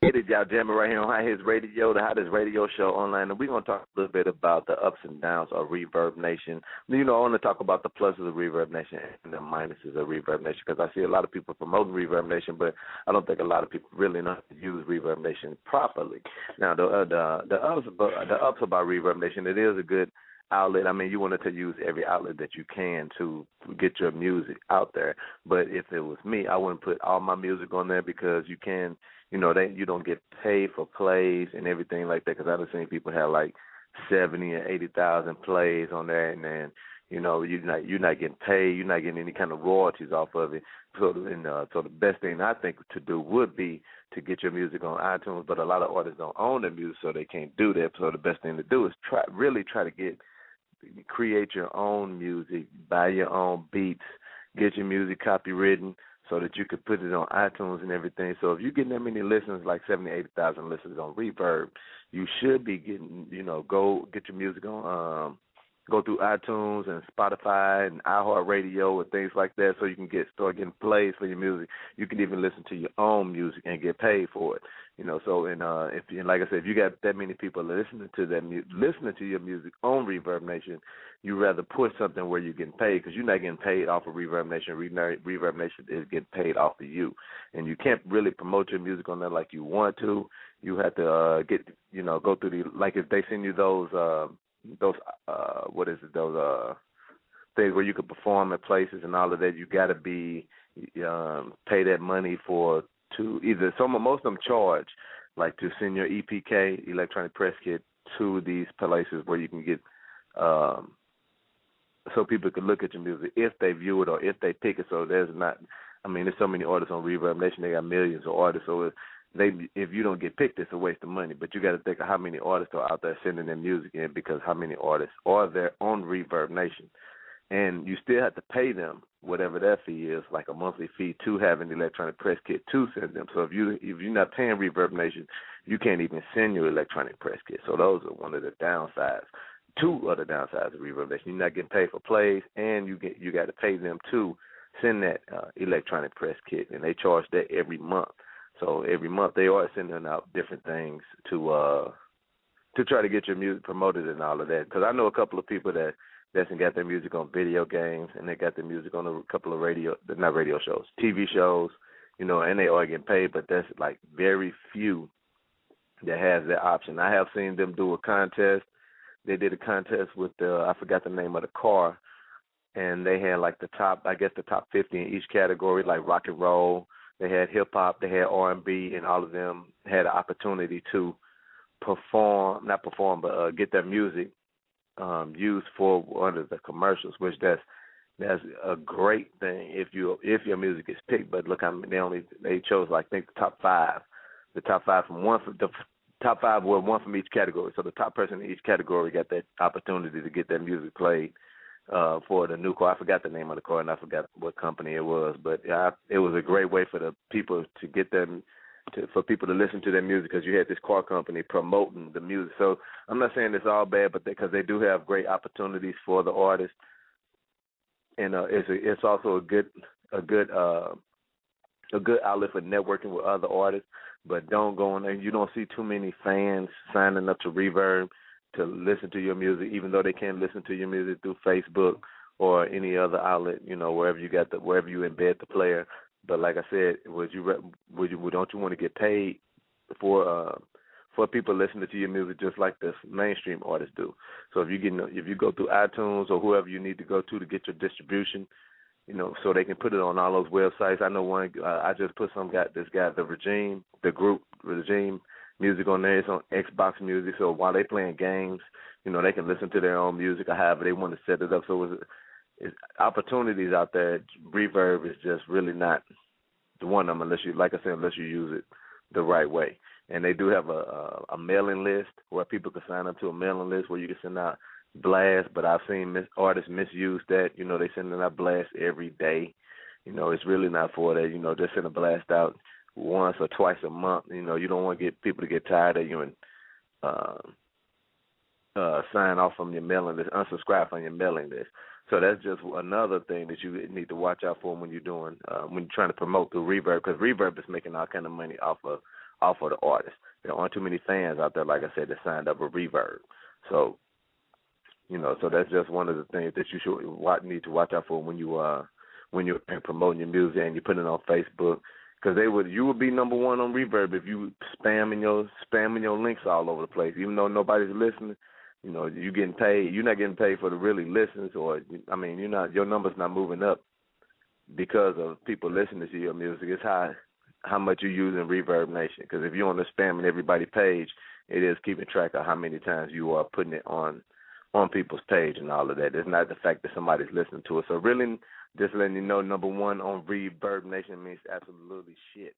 It is y'all jamming right here on High Hits Radio, the hottest radio show online, and we're gonna talk a little bit about the ups and downs of Reverb Nation. You know, I want to talk about the pluses of Reverb Nation and the minuses of Reverb Nation because I see a lot of people promoting Reverb Nation, but I don't think a lot of people really know how to use Reverb Nation properly. Now, the ups about Reverb Nation, it is a good outlet. I mean, you want to use every outlet that you can to get your music out there. But if it was me, I wouldn't put all my music on there because you can. You don't get paid for plays and everything like that. Because I've seen people have like 70 and 80,000 plays on there, and then you're not getting paid. You're not getting any kind of royalties off of it. So the best thing I think to do would be to get your music on iTunes. But a lot of artists don't own their music, so they can't do that. So the best thing to do is try to create your own music, buy your own beats, get your music copywritten, so that you could put it on iTunes and everything. So if you're getting that many listeners, like 70, 80,000 listeners on Reverb, you should be getting, go get your music on, go through iTunes and Spotify and iHeartRadio and things like that so you can start getting plays for your music. You can even listen to your own music and get paid for it. Like I said, if you got that many people listening to your music on Reverb Nation, you rather put something where you're getting paid because you're not getting paid off of Reverb Nation. Reverb Nation is getting paid off of you, and you can't really promote your music on there like you want to. You have to go through like if they send you those things where you could perform at places and all of that, you got to pay that money to either most of them charge like to send your EPK electronic press kit to these places where you can get so people can look at your music if they view it or if they pick it. So there's so many artists on Reverb Nation. They got millions of artists. So if you don't get picked, it's a waste of money. But you got to think of how many artists are out there sending their music in because how many artists are there on Reverb Nation. And you still have to pay them whatever their fee is, like a monthly fee to have an electronic press kit to send them. So if you're not paying Reverb Nation, you can't even send your electronic press kit. So those are one of the downsides. Two other downsides of Reverb Nation: you're not getting paid for plays, and you got to pay them to send that electronic press kit, and they charge that every month. So every month they are sending out different things to try to get your music promoted and all of that. Because I know a couple of people that's got their music on video games, and they got their music on a couple of TV shows, and they are getting paid, but that's like very few that has that option. I have seen them do a contest. They did a contest with I forgot the name of the car, and they had like the top 50 in each category, like rock and roll. They had hip hop, they had R&B, and all of them had an opportunity to get their music used for one of the commercials, which that's a great thing if your music is picked. But look, they chose like I think the top five the top five were one from each category. So the top person in each category got that opportunity to get their music played for the new car. I forgot the name of the car and I forgot what company it was, but it was a great way for the people to get them. For people to listen to their music because you had this car company promoting the music. So I'm not saying it's all bad, but because they do have great opportunities for the artists, and it's also a good outlet for networking with other artists. But don't go in there. You don't see too many fans signing up to Reverb to listen to your music, even though they can listen to your music through Facebook or any other outlet. Wherever you embed the player. But like I said, don't you want to get paid for people listening to your music just like the mainstream artists do? So if you go through iTunes or whoever you need to go to get your distribution, so they can put it on all those websites. I know one. I just put the group Regime music on there. It's on Xbox Music. So while they playing games, they can listen to their own music or however they want to set it up. So it's opportunities out there. Reverb is just really not the one of them unless you use it the right way. And they do have a mailing list where people can sign up to a mailing list where you can send out blasts. But I've seen artists misuse that. They sending out blasts every day. It's really not for that. Just send a blast out once or twice a month. You don't want to get people to get tired of you and sign off from your mailing list, unsubscribe from your mailing list. So that's just another thing that you need to watch out for when you're trying to promote through Reverb, because Reverb is making all kind of money off of off of the artist. There aren't too many fans out there, like I said, that signed up with Reverb. So, so that's just one of the things that you should need to watch out for when you're promoting your music and you put it on Facebook, because you would be number one on Reverb if you spamming your links all over the place, even though nobody's listening. You getting paid. You're not getting paid for the really listens, your number's not moving up because of people listening to your music. It's how much you use in Reverbnation. Because if you're on the spamming everybody's page, it is keeping track of how many times you are putting it on people's page and all of that. It's not the fact that somebody's listening to it. So really, just letting you know, number one on Reverbnation means absolutely shit.